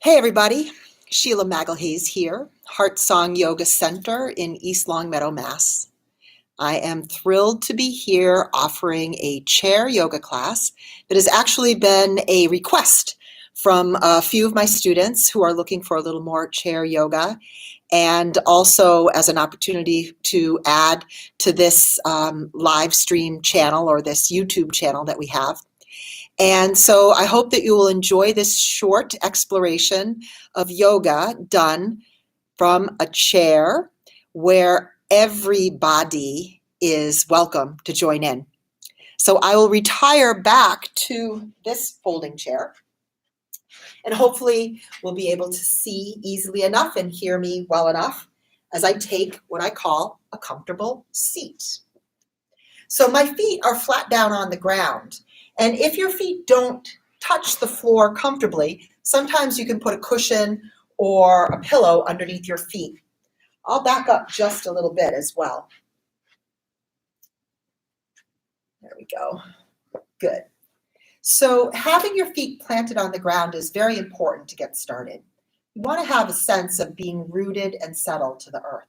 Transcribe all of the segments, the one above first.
Hey everybody, Sheila Magalhaes here, Heartsong Yoga Center in East Longmeadow, Mass. I am thrilled to be here offering a chair yoga class that has actually been a request from a few of my students who are looking for a little more chair yoga, and also as an opportunity to add to this live stream channel or this YouTube channel that we have. And so I hope that you will enjoy this short exploration of yoga done from a chair where everybody is welcome to join in. So I will retire back to this folding chair, and hopefully we'll be able to see easily enough and hear me well enough as I take what I call a comfortable seat. So my feet are flat down on the ground. And if your feet don't touch the floor comfortably, sometimes you can put a cushion or a pillow underneath your feet. I'll back up just a little bit as well. There we go. Good. So having your feet planted on the ground is very important to get started. You want to have a sense of being rooted and settled to the earth.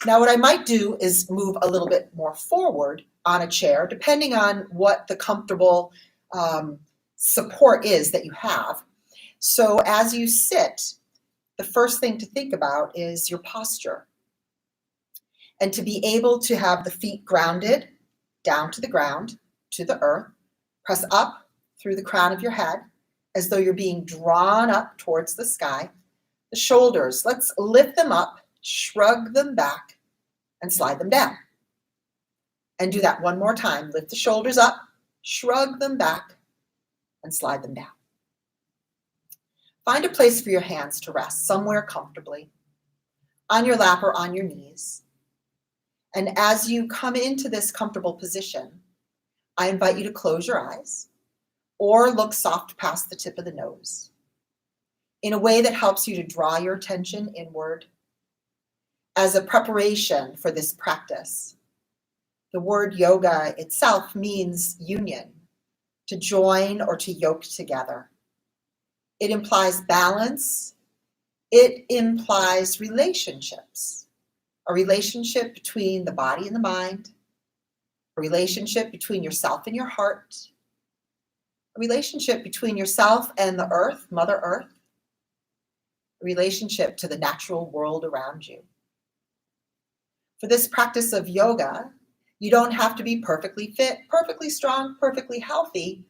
Now, what I might do is move a little bit more forward on a chair, depending on what the comfortable support is that you have. So as you sit, the first thing to think about is your posture. And to be able to have the feet grounded down to the ground, to the earth, press up through the crown of your head as though you're being drawn up towards the sky. The shoulders, let's lift them up, shrug them back, and slide them down. And do that one more time. Lift the shoulders up, shrug them back, and slide them down. Find a place for your hands to rest, somewhere comfortably, on your lap or on your knees. And as you come into this comfortable position, I invite you to close your eyes or look soft past the tip of the nose in a way that helps you to draw your attention inward. As a preparation for this practice, the word yoga itself means union, to join or to yoke together. It implies balance. It implies relationships, a relationship between the body and the mind, a relationship between yourself and your heart, a relationship between yourself and the earth, Mother Earth, a relationship to the natural world around you. For this practice of yoga, you don't have to be perfectly fit, perfectly strong, perfectly healthy.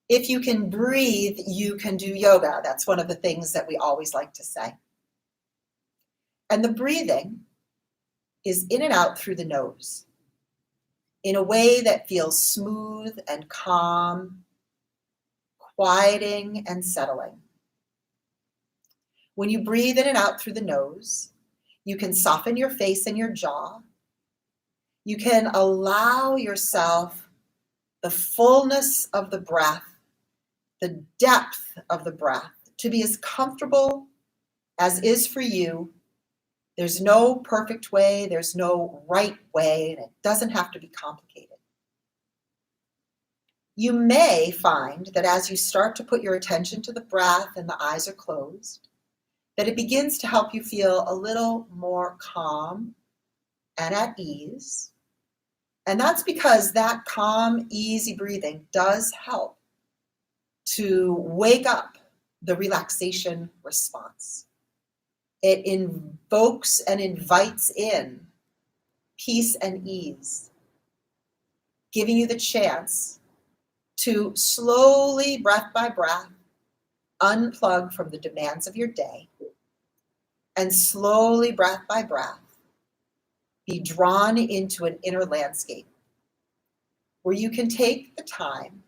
If you can breathe, you can do yoga. That's one of the things that we always like to say. And the breathing is in and out through the nose in a way that feels smooth and calm, quieting and settling. When you breathe in and out through the nose, you can soften your face and your jaw. You can allow yourself the fullness of the breath, the depth of the breath, to be as comfortable as is for you. There's no perfect way, there's no right way, and it doesn't have to be complicated. You may find that as you start to put your attention to the breath and the eyes are closed, that it begins to help you feel a little more calm and at ease. And that's because that calm, easy breathing does help to wake up the relaxation response. It invokes and invites in peace and ease, giving you the chance to slowly, breath by breath, unplug from the demands of your day, and slowly, breath by breath, be drawn into an inner landscape where you can take the time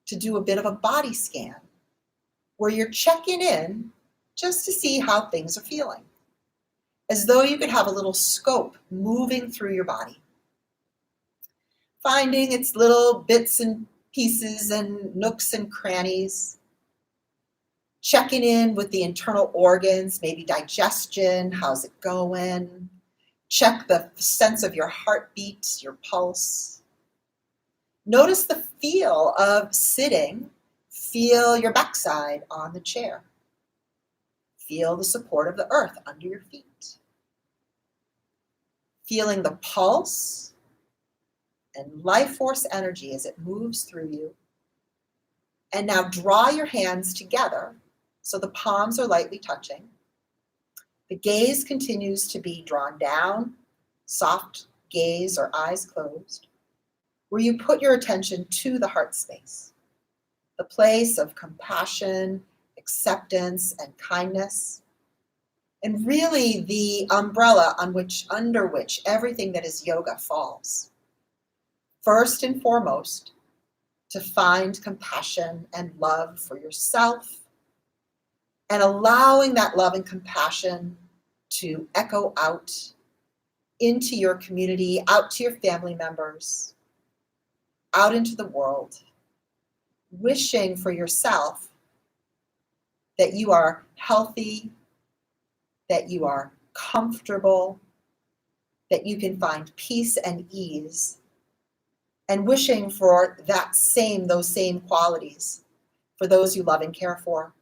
to do a bit of a body scan, where you're checking in just to see how things are feeling, as though you could have a little scope moving through your body, finding its little bits and pieces and nooks and crannies, checking in with the internal organs, maybe digestion, how's it going? Check the sense of your heartbeat, your pulse. Notice the feel of sitting. Feel your backside on the chair. Feel the support of the earth under your feet. Feeling the pulse and life force energy as it moves through you. And now draw your hands together so the palms are lightly touching. The gaze continues to be drawn down, soft gaze or eyes closed, where you put your attention to the heart space, the place of compassion, acceptance, and kindness, and really the umbrella under which everything that is yoga falls. First and foremost, to find compassion and love for yourself, and allowing that love and compassion to echo out into your community, out to your family members, out into the world, wishing for yourself that you are healthy, that you are comfortable, that you can find peace and ease, and wishing for those same qualities for those you love and care for.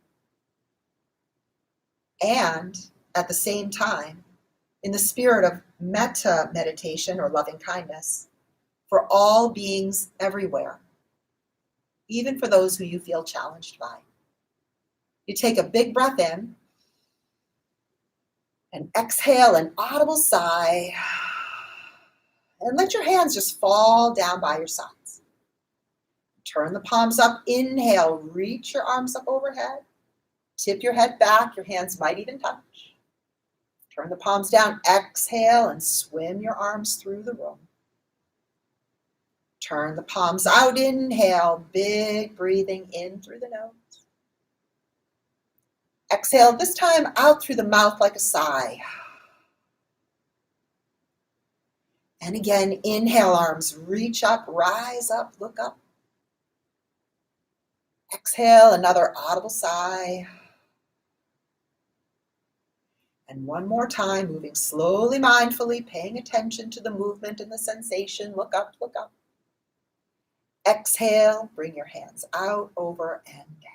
And at the same time, in the spirit of metta meditation or loving kindness, for all beings everywhere, even for those who you feel challenged by. You take a big breath in and exhale an audible sigh, and let your hands just fall down by your sides. Turn the palms up, inhale, reach your arms up overhead, tip your head back, your hands might even touch. Turn the palms down, exhale, and swim your arms through the room. Turn the palms out, inhale, big breathing in through the nose. Exhale, this time out through the mouth like a sigh. And again, inhale, arms reach up, rise up, look up. Exhale, another audible sigh. And one more time, moving slowly, mindfully, paying attention to the movement and the sensation. Look up, look up. Exhale, bring your hands out, over, and down.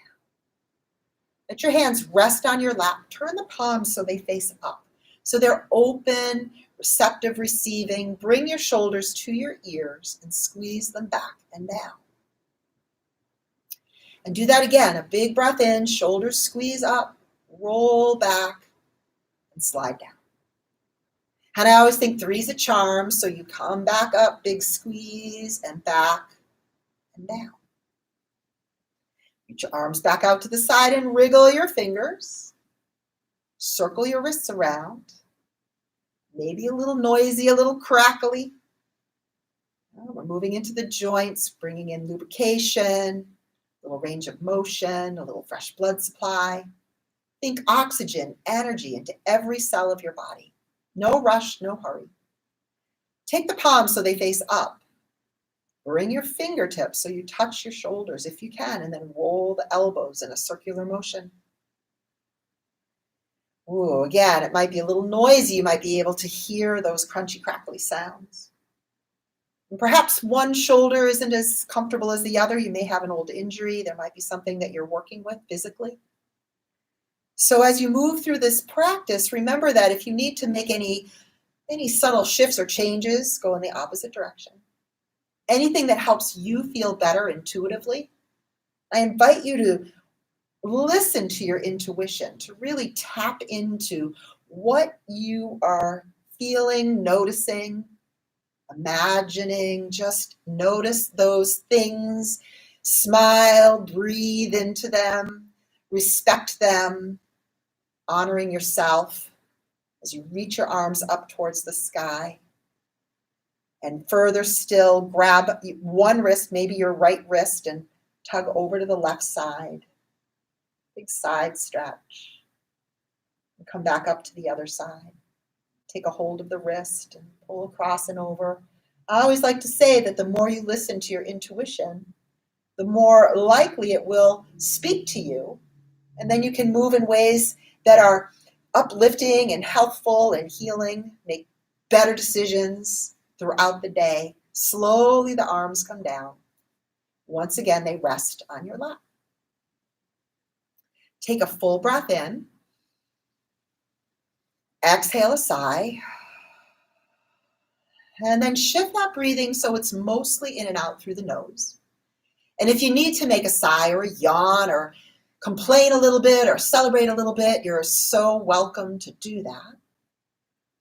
Let your hands rest on your lap. Turn the palms so they face up. So they're open, receptive, receiving. Bring your shoulders to your ears and squeeze them back and down. And do that again. A big breath in, shoulders squeeze up, roll back, and slide down. And I always think 3's a charm, so you come back up, big squeeze, and back and down. Reach your arms back out to the side and wriggle your fingers. Circle your wrists around. Maybe a little noisy, a little crackly. We're moving into the joints, bringing in lubrication, a little range of motion, a little fresh blood supply. Think oxygen, energy into every cell of your body. No rush, no hurry. Take the palms so they face up. Bring your fingertips so you touch your shoulders if you can, and then roll the elbows in a circular motion. Ooh, again, it might be a little noisy. You might be able to hear those crunchy, crackly sounds. And perhaps one shoulder isn't as comfortable as the other. You may have an old injury. There might be something that you're working with physically. So as you move through this practice, remember that if you need to make any subtle shifts or changes, go in the opposite direction. Anything that helps you feel better intuitively, I invite you to listen to your intuition, to really tap into what you are feeling, noticing, imagining. Just notice those things, smile, breathe into them, respect them, honoring yourself as you reach your arms up towards the sky. And further still, grab one wrist, maybe your right wrist, and tug over to the left side. Big side stretch. And come back up to the other side. Take a hold of the wrist and pull across and over. I always like to say that the more you listen to your intuition, the more likely it will speak to you. And then you can move in ways that are uplifting and healthful and healing, make better decisions throughout the day. Slowly the arms come down. Once again, they rest on your lap. Take a full breath in. Exhale a sigh. And then shift that breathing so it's mostly in and out through the nose. And if you need to make a sigh or a yawn or complain a little bit or celebrate a little bit, you're so welcome to do that.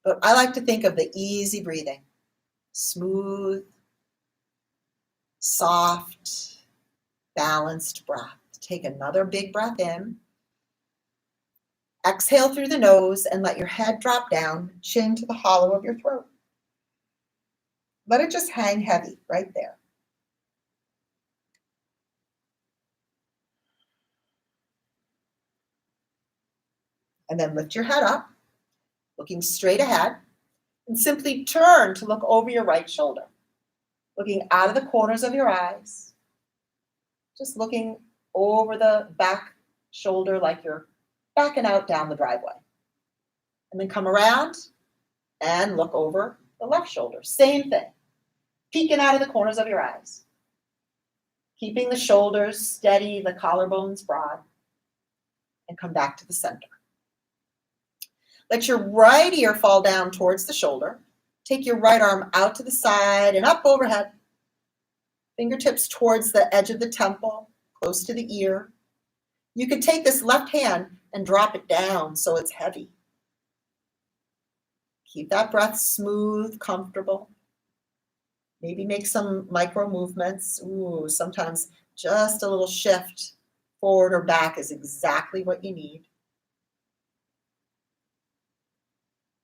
But I like to think of the easy breathing, smooth, soft, balanced breath. Take another big breath in. Exhale through the nose and let your head drop down, chin to the hollow of your throat. Let it just hang heavy right there. And then lift your head up, looking straight ahead, and simply turn to look over your right shoulder, looking out of the corners of your eyes, just looking over the back shoulder like you're backing out down the driveway. And then come around and look over the left shoulder. Same thing, peeking out of the corners of your eyes, keeping the shoulders steady, the collarbones broad, and come back to the center. Let your right ear fall down towards the shoulder. Take your right arm out to the side and up overhead. Fingertips towards the edge of the temple, close to the ear. You could take this left hand and drop it down so it's heavy. Keep that breath smooth, comfortable. Maybe make some micro movements. Ooh, sometimes just a little shift forward or back is exactly what you need.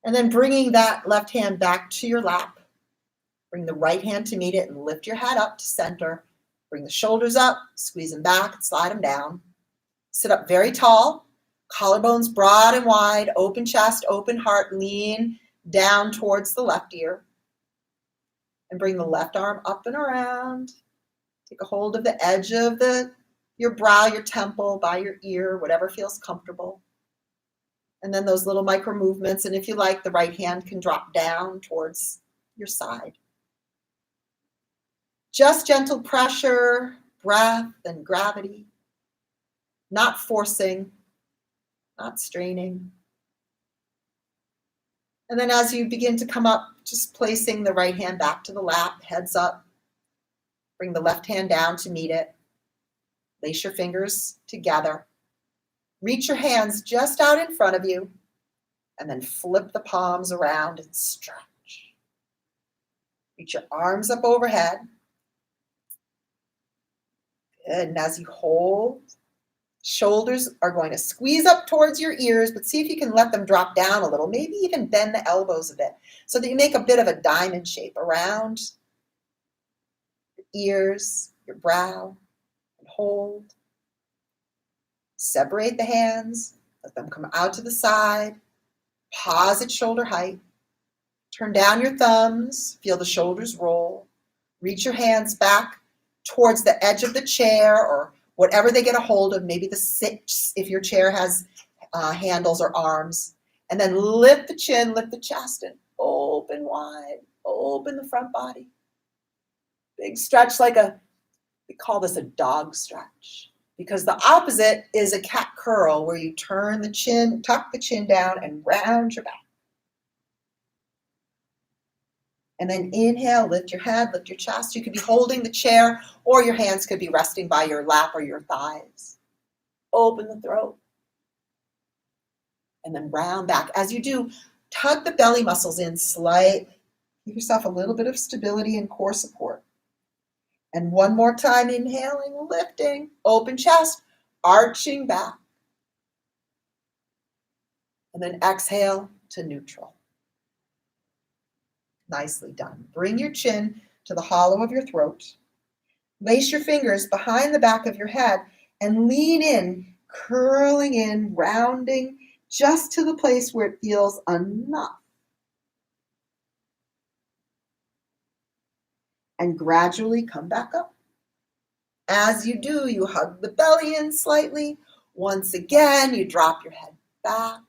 And then bringing that left hand back to your lap. Bring the right hand to meet it and lift your head up to center. Bring the shoulders up, squeeze them back, and slide them down. Sit up very tall, collarbones broad and wide, open chest, open heart, lean down towards the left ear. And bring the left arm up and around. Take a hold of the edge of your brow, your temple, by your ear, whatever feels comfortable. And then those little micro movements. And if you like, the right hand can drop down towards your side. Just gentle pressure, breath, and gravity. Not forcing, not straining. And then as you begin to come up, just placing the right hand back to the lap, heads up. Bring the left hand down to meet it. Lace your fingers together. Reach your hands just out in front of you, and then flip the palms around and stretch. Reach your arms up overhead. Good. And as you hold, shoulders are going to squeeze up towards your ears, but see if you can let them drop down a little, maybe even bend the elbows a bit, so that you make a bit of a diamond shape around your ears, your brow, and hold. Separate the hands, let them come out to the side, pause at shoulder height, turn down your thumbs, feel the shoulders roll, reach your hands back towards the edge of the chair or whatever they get a hold of, maybe the sit if your chair has handles or arms, and then lift the chin, lift the chest, and open wide, open the front body. Big stretch we call this a dog stretch. Because the opposite is a cat curl where you turn the chin, tuck the chin down and round your back. And then inhale, lift your head, lift your chest. You could be holding the chair or your hands could be resting by your lap or your thighs. Open the throat. And then round back. As you do, tug the belly muscles in slightly. Give yourself a little bit of stability and core support. And one more time, inhaling, lifting, open chest, arching back. And then exhale to neutral. Nicely done. Bring your chin to the hollow of your throat. Lace your fingers behind the back of your head and lean in, curling in, rounding just to the place where it feels enough. And gradually come back up. As you do, you hug the belly in slightly. Once again, you drop your head back.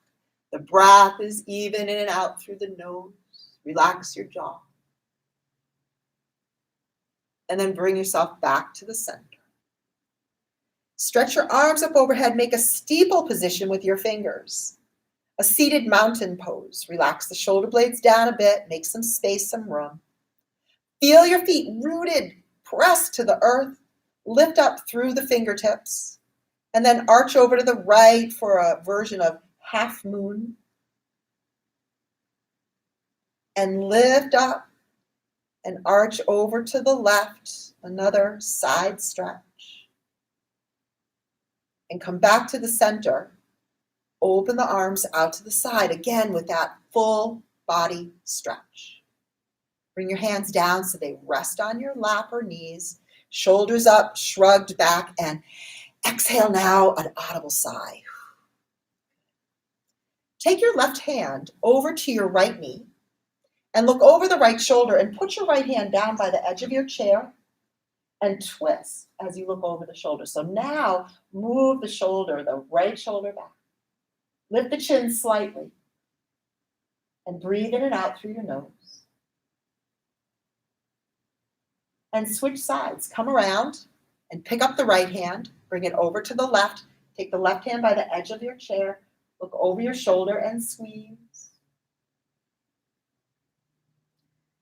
The breath is even in and out through the nose. Relax your jaw. And then bring yourself back to the center. Stretch your arms up overhead. Make a steeple position with your fingers. A seated mountain pose. Relax the shoulder blades down a bit, make some space, some room. Feel your feet rooted, pressed to the earth, lift up through the fingertips, and then arch over to the right for a version of half moon. And lift up and arch over to the left, another side stretch. And come back to the center. Open the arms out to the side, again with that full body stretch. Bring your hands down so they rest on your lap or knees, shoulders up, shrugged back, and exhale now, an audible sigh. Take your left hand over to your right knee and look over the right shoulder and put your right hand down by the edge of your chair and twist as you look over the shoulder. So now move the shoulder, the right shoulder back. Lift the chin slightly and breathe in and out through your nose. And switch sides. Come around and pick up the right hand. Bring it over to the left. Take the left hand by the edge of your chair. Look over your shoulder and squeeze.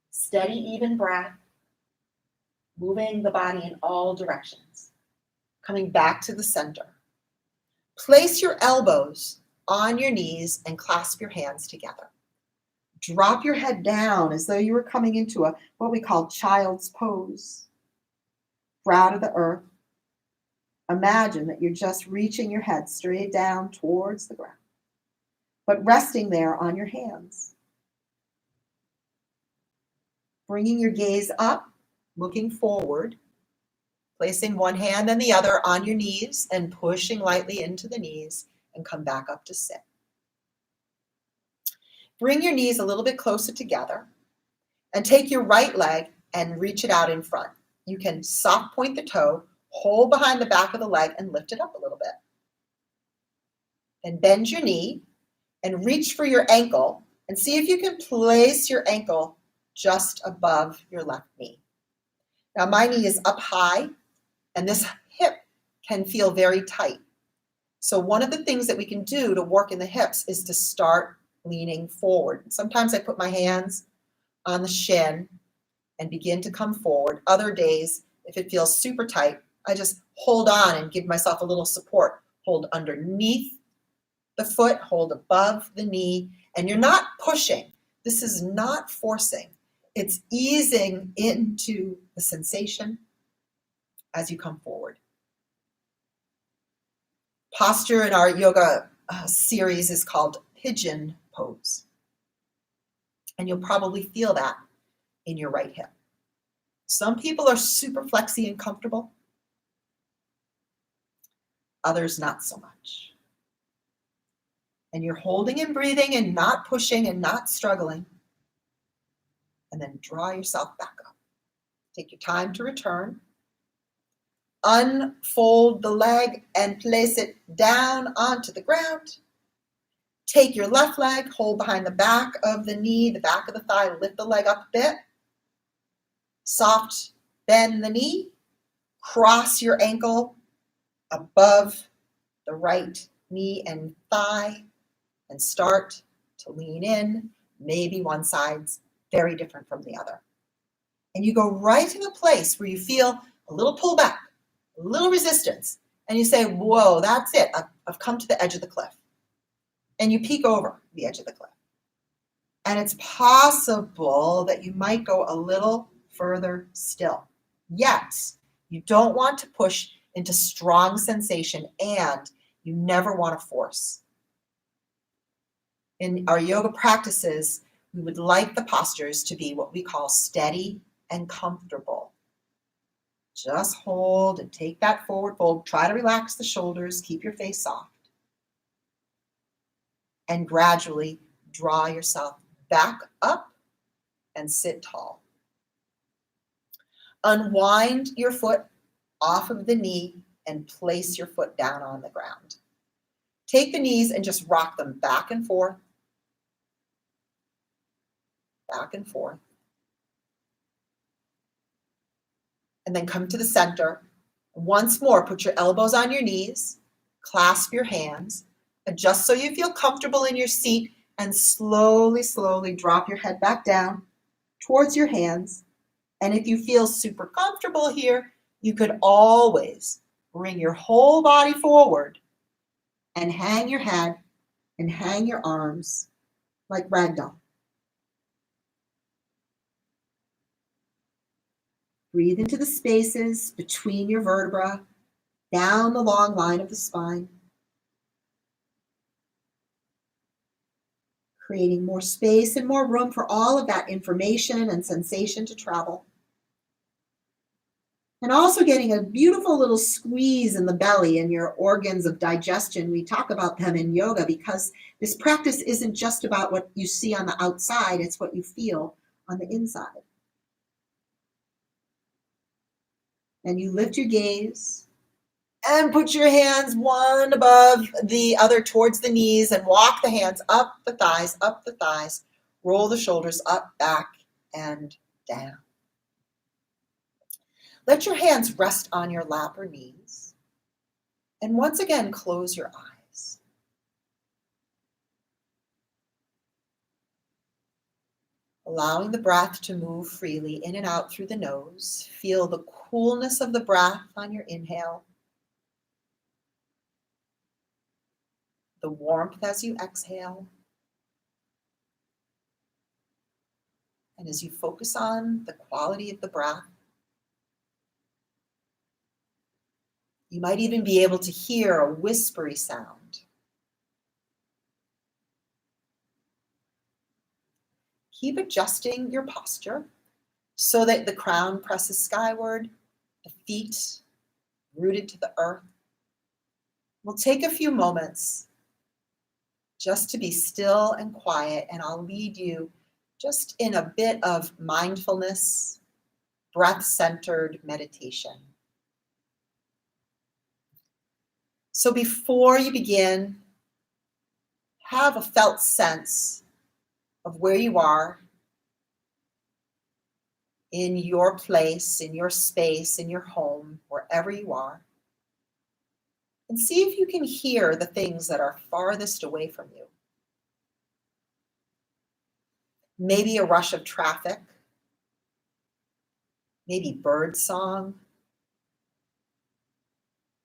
Steady, even breath. Moving the body in all directions. Coming back to the center. Place your elbows on your knees and clasp your hands together. Drop your head down as though you were coming into what we call child's pose. Brow to the earth. Imagine that you're just reaching your head straight down towards the ground, but resting there on your hands. Bringing your gaze up, looking forward, placing one hand and the other on your knees and pushing lightly into the knees and come back up to sit. Bring your knees a little bit closer together and take your right leg and reach it out in front. You can soft point the toe, hold behind the back of the leg and lift it up a little bit. Then bend your knee and reach for your ankle and see if you can place your ankle just above your left knee. Now my knee is up high and this hip can feel very tight. So one of the things that we can do to work in the hips is to start leaning forward. Sometimes I put my hands on the shin and begin to come forward. Other days, if it feels super tight, I just hold on and give myself a little support. Hold underneath the foot, hold above the knee, and you're not pushing. This is not forcing. It's easing into the sensation as you come forward. Posture in our yoga series is called Pigeon Pose. And you'll probably feel that in your right hip. Some people are super flexy and comfortable. Others not so much. And you're holding and breathing and not pushing and not struggling. And then draw yourself back up. Take your time to return. Unfold the leg and place it down onto the ground. Take your left leg, hold behind the back of the knee, the back of the thigh, lift the leg up a bit. Soft bend the knee, cross your ankle above the right knee and thigh, and start to lean in. Maybe one side's very different from the other. And you go right to the place where you feel a little pullback, a little resistance, and you say, whoa, that's it. I've come to the edge of the cliff. And you peek over the edge of the cliff. And it's possible that you might go a little further still. Yet, you don't want to push into strong sensation, and you never want to force. In our yoga practices, we would like the postures to be what we call steady and comfortable. Just hold and take that forward fold. Try to relax the shoulders. Keep your face soft. And gradually draw yourself back up and sit tall. Unwind your foot off of the knee and place your foot down on the ground. Take the knees and just rock them back and forth. Back and forth. And then come to the center. Once more, put your elbows on your knees, clasp your hands, Adjust so you feel comfortable in your seat and slowly, slowly drop your head back down towards your hands. And if you feel super comfortable here, you could always bring your whole body forward and hang your head and hang your arms like ragdoll. Breathe into the spaces between your vertebrae, down the long line of the spine, creating more space and more room for all of that information and sensation to travel. And also getting a beautiful little squeeze in the belly and your organs of digestion. We talk about them in yoga because this practice isn't just about what you see on the outside, it's what you feel on the inside. And you lift your gaze and put your hands one above the other towards the knees and walk the hands up the thighs, roll the shoulders up, back, and down. Let your hands rest on your lap or knees. And once again, close your eyes. Allowing the breath to move freely in and out through the nose. Feel the coolness of the breath on your inhale. The warmth as you exhale. And as you focus on the quality of the breath, you might even be able to hear a whispery sound. Keep adjusting your posture so that the crown presses skyward, the feet rooted to the earth. We'll take a few moments just to be still and quiet, and I'll lead you just in a bit of mindfulness, breath-centered meditation. So before you begin, have a felt sense of where you are in your place, in your space, in your home, wherever you are. And see if you can hear the things that are farthest away from you. Maybe a rush of traffic, maybe bird song,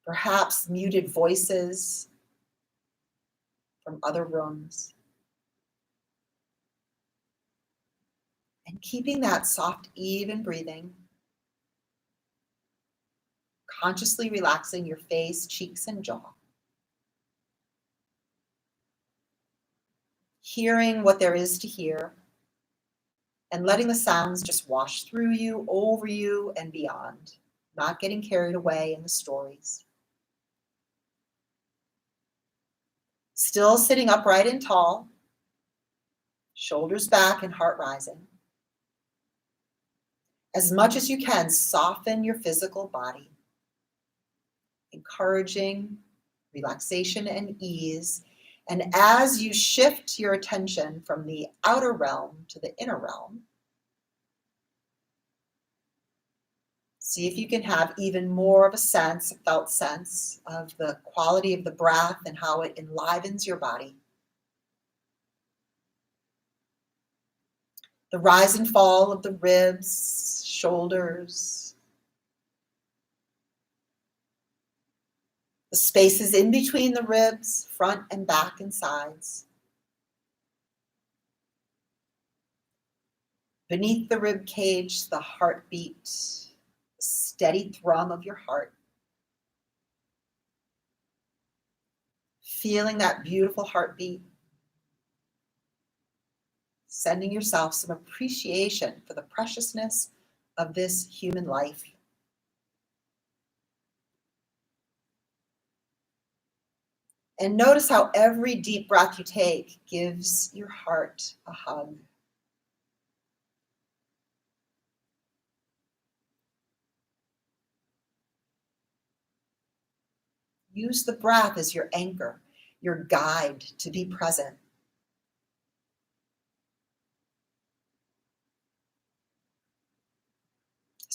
perhaps muted voices from other rooms. And keeping that soft, even breathing, consciously relaxing your face, cheeks, and jaw. Hearing what there is to hear, and letting the sounds just wash through you, over you, and beyond, not getting carried away in the stories. Still sitting upright and tall, shoulders back and heart rising. As much as you can, soften your physical body, encouraging relaxation and ease. And as you shift your attention from the outer realm to the inner realm, see if you can have even more of a sense, a felt sense of the quality of the breath and how it enlivens your body. The rise and fall of the ribs, shoulders, the spaces in between the ribs, front and back and sides. Beneath the rib cage, the heartbeat, the steady thrum of your heart. Feeling that beautiful heartbeat. Sending yourself some appreciation for the preciousness of this human life. And notice how every deep breath you take gives your heart a hug. Use the breath as your anchor, your guide to be present.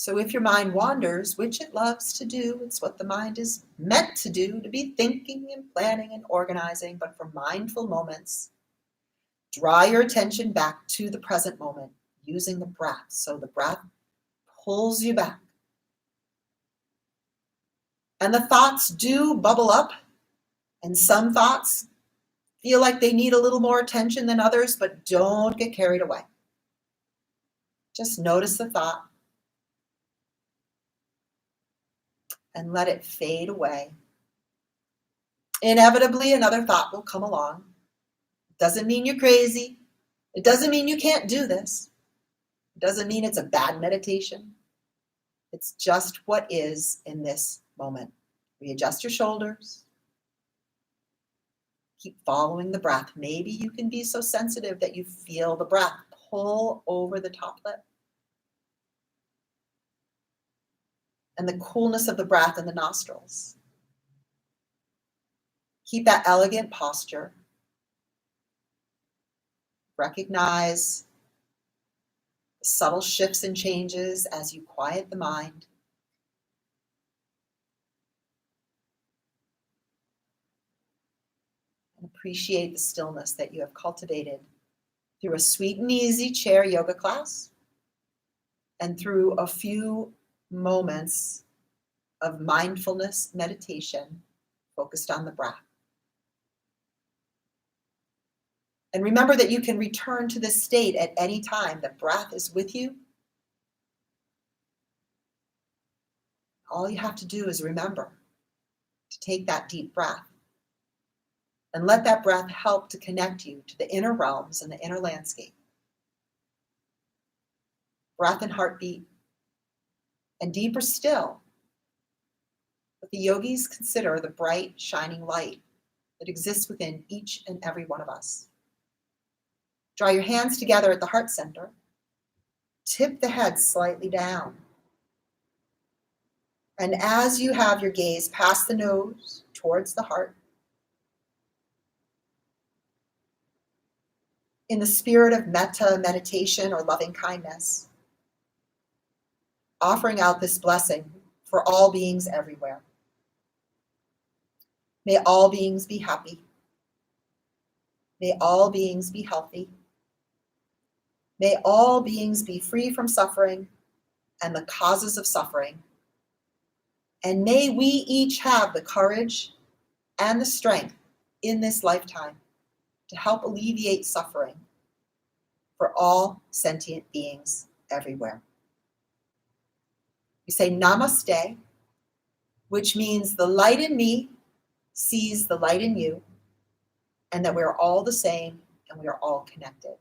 So if your mind wanders, which it loves to do, it's what the mind is meant to do, to be thinking and planning and organizing, but for mindful moments, draw your attention back to the present moment using the breath. So the breath pulls you back. And the thoughts do bubble up, and some thoughts feel like they need a little more attention than others, but don't get carried away. Just notice the thought and let it fade away. Inevitably, another thought will come along. It doesn't mean you're crazy. It doesn't mean you can't do this. It doesn't mean it's a bad meditation. It's just what is in this moment. Readjust your shoulders. Keep following the breath. Maybe you can be so sensitive that you feel the breath pull over the top lip. And the coolness of the breath in the nostrils. Keep that elegant posture. Recognize the subtle shifts and changes as you quiet the mind. And appreciate the stillness that you have cultivated through a sweet and easy chair yoga class and through a few moments of mindfulness meditation focused on the breath. And remember that you can return to this state at any time. The breath is with you. All you have to do is remember to take that deep breath and let that breath help to connect you to the inner realms and the inner landscape. Breath and heartbeat, and deeper still, what the yogis consider the bright, shining light that exists within each and every one of us. Draw your hands together at the heart center. Tip the head slightly down. And as you have your gaze past the nose towards the heart, in the spirit of metta meditation or loving kindness, offering out this blessing for all beings everywhere. May all beings be happy. May all beings be healthy. May all beings be free from suffering and the causes of suffering. And may we each have the courage and the strength in this lifetime to help alleviate suffering for all sentient beings everywhere. We say namaste, which means the light in me sees the light in you, and that we're all the same and we are all connected.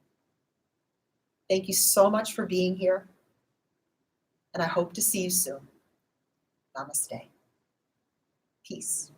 Thank you so much for being here, and I hope to see you soon. Namaste. Peace.